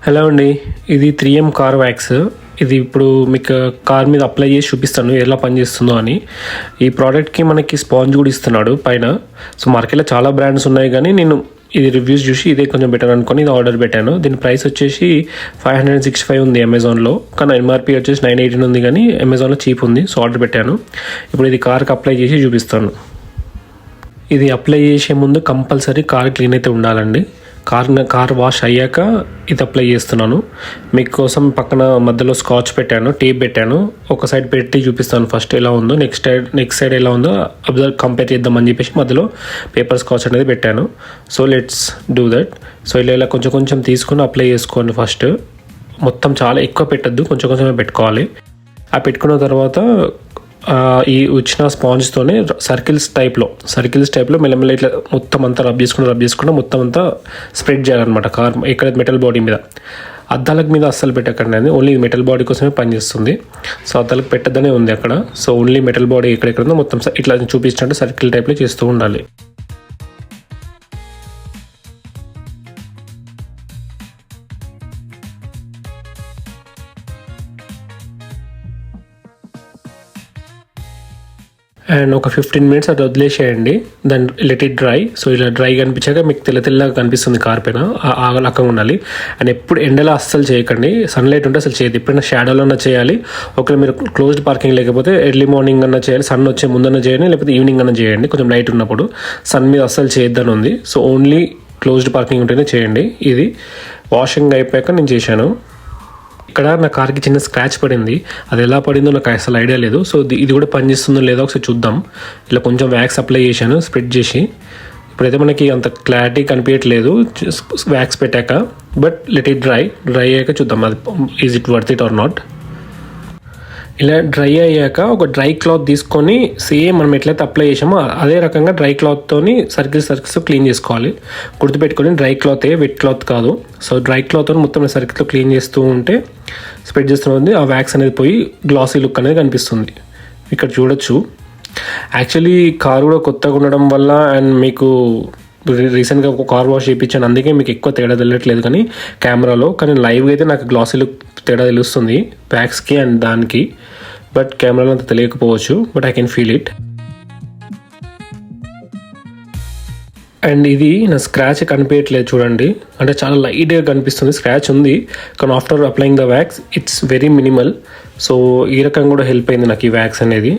Hello అండి, ఇది 3M car wax. ఇది ఇప్పుడు మీకు కార్ మీద అప్లై చేసి చూపిస్తాను ఎలా పనిచేస్తుందో అని. ఈ ప్రోడక్ట్కి మనకి స్పాంజ్ కూడా ఇస్తున్నాడు పైన. సో మార్కెట్లో చాలా బ్రాండ్స్ ఉన్నాయి, కానీ నేను ఇది రివ్యూస్ చూసి ఇదే కొంచెం బెటర్ అనుకొని ఇది ఆర్డర్ పెట్టాను. దీని ప్రైస్ వచ్చేసి 565 ఉంది అమెజాన్లో, కానీ ఎంఆర్పీ వచ్చేసి 918 ఉంది, కానీ అమెజాన్లో చీప్ ఉంది. సో ఆర్డర్ పెట్టాను. ఇప్పుడు ఇది కార్కి అప్లై చేసి చూపిస్తాను. ఇది అప్లై చేసే ముందు కంపల్సరీ కార్ క్లీన్ అయితే ఉండాలండి. కార్ వాష్ అయ్యాక ఇది అప్లై చేస్తున్నాను. మీకోసం పక్కన మధ్యలో స్కాచ్ పెట్టాను, టేప్ పెట్టాను. ఒక సైడ్ పెట్టి చూపిస్తాను ఫస్ట్ ఎలా ఉందో, నెక్స్ట్ సైడ్ ఎలా ఉందో కంపేర్ చేద్దామని చెప్పేసి మధ్యలో పేపర్ స్కాచ్ అనేది పెట్టాను. So let's do that. So ఇలా కొంచెం కొంచెం తీసుకొని అప్లై చేసుకోండి. ఫస్ట్ మొత్తం చాలా ఎక్కువ పెట్టద్దు, కొంచెం కొంచెమే పెట్టుకోవాలి. ఆ పెట్టుకున్న తర్వాత ఈ వచ్చిన స్పాంజ్తోనే సర్కిల్స్ టైప్లో మెల్లమెల్ల ఇట్లా మొత్తం అంతా రబ్ చేసుకుంటూ మొత్తం అంతా స్ప్రెడ్ చేయాలన్నమాట. కార్ ఇక్కడ మెటల్ బాడీ మీద, అద్దాలకు మీద అస్సలు పెట్టకండి. అది ఓన్లీ మెటల్ బాడీ కోసమే పనిచేస్తుంది. సో అద్దాలకు పెట్టద్దనే ఉంది అక్కడ. సో ఓన్లీ మెటల్ బాడీ ఎక్కడెక్కడుందో మొత్తం ఇట్లా చూపించినట్టు సర్కిల్ టైప్లో చేస్తూ ఉండాలి. అండ్ ఒక 15 minutes అది వదిలేసేయండి. దాన్ని లెట్ ఇట్ డ్రై. సో ఇలా డ్రై కనిపించాక మీకు తెల్లగా కనిపిస్తుంది కార్ పైన, ఆగలక ఉండాలి. అండ్ ఎప్పుడు ఎండలో అస్సలు చేయకండి, సన్లైట్ ఉంటే అసలు చేయదు. ఎప్పుడైనా షాడోలో అన్నా చేయాలి. ఒకవేళ మీరు క్లోజ్డ్ పార్కింగ్ లేకపోతే ఎర్లీ మార్నింగ్ అన్నా చేయాలి, సన్ వచ్చే ముందన్నా చేయండి, లేకపోతే ఈవినింగ్ అన్నా చేయండి. కొంచెం లైట్ ఉన్నప్పుడు సన్ మీద అస్సలు చేయొద్దని ఉంది. సో ఓన్లీ క్లోజ్డ్ పార్కింగ్ ఉంటేనే చేయండి. ఇది వాషింగ్ అయిపోయాక నేను చేశాను. ఇక్కడ నా కార్కి చిన్న స్క్రాచ్ పడింది. అది ఎలా పడిందో నాకు అసలు ఐడియా లేదు. సో ఇది కూడా పనిచేస్తుందో లేదో ఒకసారి చూద్దాం. ఇలా కొంచెం వ్యాక్స్ అప్లై చేశాను స్ప్రెడ్ చేసి. ఇప్పుడైతే మనకి అంత క్లారిటీ కనిపించట్లేదు వ్యాక్స్ పెట్టాక, బట్ లెట్ ఇట్ డ్రై అయ్యాక చూద్దాం అది is it worth it or not. ఇలా డ్రై అయ్యాక ఒక డ్రై క్లాత్ తీసుకొని సేమ్ మనం ఎట్లయితే అప్లై చేసామో అదే రకంగా డ్రై క్లాత్తోని సర్కిల్స్ క్లీన్ చేసుకోవాలి. గుర్తుపెట్టుకొని డ్రై క్లాతే, వెట్ క్లాత్ కాదు. సో డ్రై క్లాత్తో మొత్తం సర్కిల్తో క్లీన్ చేస్తూ ఉంటే స్ప్రెడ్ చేస్తుంది. ఆ వ్యాక్స్ అనేది పోయి గ్లాసీ లుక్ అనేది కనిపిస్తుంది. ఇక్కడ చూడొచ్చు. యాక్చువల్లీ కార్ కూడా కొత్తగా ఉండడం వల్ల అండ్ మీకు రీసెంట్గా ఒక కార్ వాష్ చేయించాను, అందుకే మీకు ఎక్కువ తేడా తెలియట్లేదు కానీ కెమెరాలో. కానీ లైవ్గా అయితే నాకు గ్లాసీ లుక్ తేడా తెలుస్తుంది వ్యాక్స్కి అండ్ దానికి. బట్ కెమెరాలో అంత తెలియకపోవచ్చు, but I can feel it. And ఇది నా స్క్రాచ్ కనిపించట్లేదు చూడండి, అంటే చాలా లైట్గా కనిపిస్తుంది. స్క్రాచ్ ఉంది, కానీ after applying the wax it's very minimal. So ఈ రకంగా కూడా హెల్ప్ అయింది నాకు ఈ వ్యాక్స్ అనేది.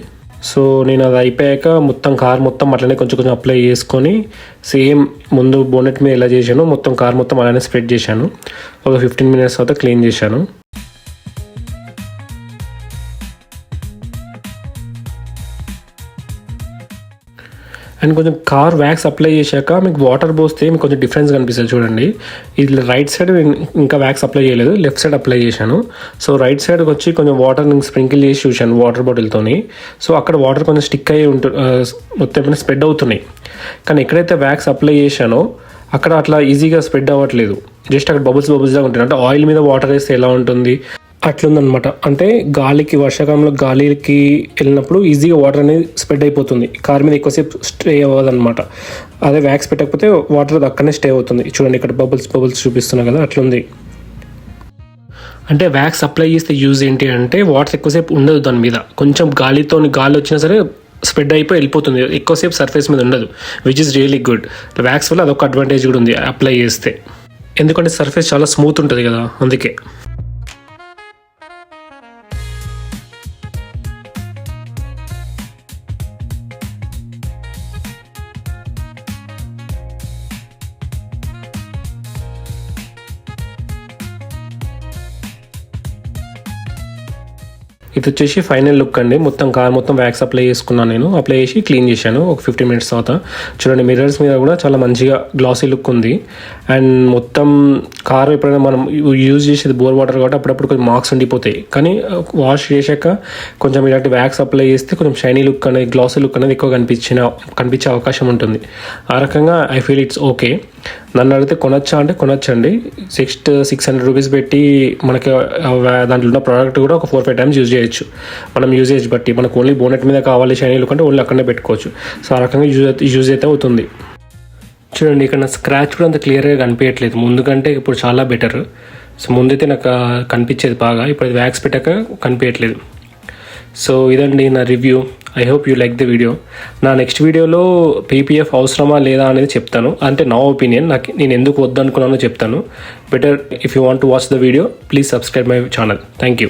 సో నేను అది అయిపోయాక మొత్తం కార్ మొత్తం అట్లనే కొంచెం అప్లై చేసుకొని సేమ్ ముందు బోనెట్ మీద ఎలా చేశాను మొత్తం కార్ మొత్తం అలానే స్ప్రెడ్ చేశాను. ఒక 15 minutes తర్వాత క్లీన్ చేశాను. అండ్ కొంచెం కార్ వ్యాక్స్ అప్లై చేశాక మీకు వాటర్ పోస్తే మీకు కొంచెం డిఫరెన్స్ కనిపిస్తుంది చూడండి. ఇది రైట్ సైడ్ ఇంకా వ్యాక్స్ అప్లై చేయలేదు, లెఫ్ట్ సైడ్ అప్లై చేశాను. సో రైట్ సైడ్కి వచ్చి కొంచెం వాటర్ నేను స్ప్రింకిల్ చేసి చూశాను వాటర్ బాటిల్తోని. సో అక్కడ వాటర్ కొంచెం స్టిక్ అయ్యి మొత్తం స్ప్రెడ్ అవుతున్నాయి. కానీ ఎక్కడైతే వ్యాక్స్ అప్లై చేశానో అక్కడ అట్లా ఈజీగా స్ప్రెడ్ అవ్వట్లేదు. జస్ట్ అక్కడ బబుల్స్గా ఉంటుంది. అంటే ఆయిల్ మీద వాటర్ వేస్తే ఎలా ఉంటుంది అట్లుందనమాట. అంటే వర్షాకాలంలో గాలికి వెళ్ళినప్పుడు ఈజీగా వాటర్ అనేది స్ప్రెడ్ అయిపోతుంది, కార్ మీద ఎక్కువసేపు స్టే అవ్వదన్నమాట. అదే వ్యాక్స్ పెట్టకపోతే వాటర్ అక్కడనే స్టే అవుతుంది. చూడండి ఇక్కడ బబుల్స్ చూపిస్తున్నా కదా, అట్లుంది. అంటే వ్యాక్స్ అప్లై చేస్తే యూజ్ ఏంటి అంటే వాటర్ ఎక్కువసేపు ఉండదు దాని మీద. కొంచెం గాలి వచ్చినా సరే స్ప్రెడ్ అయిపోయి వెళ్ళిపోతుంది, ఎక్కువసేపు సర్ఫేస్ మీద ఉండదు, which is really good. Wax వల్ల అదొక అడ్వాంటేజ్ కూడా ఉంది అప్లై చేస్తే, ఎందుకంటే సర్ఫేస్ చాలా స్మూత్ ఉంటుంది కదా, అందుకే. ఇది వచ్చేసి ఫైనల్ లుక్ అండి. మొత్తం కార్ మొత్తం వ్యాక్స్ అప్లై చేసుకున్నాను నేను. అప్లై చేసి క్లీన్ చేశాను ఒక 15 minutes తర్వాత. చూడండి మిర్రర్స్ మీద కూడా చాలా మంచిగా గ్లాసీ లుక్ ఉంది. అండ్ మొత్తం కార్ ఎప్పుడైనా మనం యూజ్ చేసేది బోర్ వాటర్ కాబట్టి అప్పుడప్పుడు కొంచెం మార్క్స్ ఉండిపోతాయి. కానీ వాష్ చేశాక కొంచెం ఇలాంటి వ్యాక్స్ అప్లై చేస్తే కొంచెం షైనీ లుక్ అనేది, గ్లాసీ లుక్ అనేది ఎక్కువ కనిపించే అవకాశం ఉంటుంది. ఆ రకంగా ఐ ఫీల్ ఇట్స్ ఓకే. నన్ను అడిగితే కొనొచ్చా అంటే కొనొచ్చండి. 600 rupees పెట్టి మనకి దాంట్లో ఉన్న ప్రోడక్ట్ కూడా ఒక 4-5 times యూజ్ చేయొచ్చు. మనం యూజేజ్ బట్టి మనకు ఓన్లీ బోనెట్ మీద కావాలి షైనీ లుక్ అంటే ఓన్లీ అక్కడనే పెట్టుకోవచ్చు. సో ఆ రకంగా యూజ్ అయితే అవుతుంది. చూడండి ఇక్కడ నా స్క్రాచ్ కూడా అంత క్లియర్గా కనిపించట్లేదు, ముందు కంటే ఇప్పుడు చాలా బెటర్. సో ముందైతే నాకు కనిపించేది బాగా, ఇప్పుడు వ్యాక్స్ పెట్టాక కనిపించట్లేదు. సో ఇదండి నా review. I hope you like the video. నా నెక్స్ట్ వీడియోలో పీపీఎఫ్ అవసరమా లేదా అనేది చెప్తాను, అంటే నా ఒపీనియన్, నేను ఎందుకు వద్దనుకున్నానో చెప్తాను. Better if you want to watch the video please subscribe my channel. Thank you.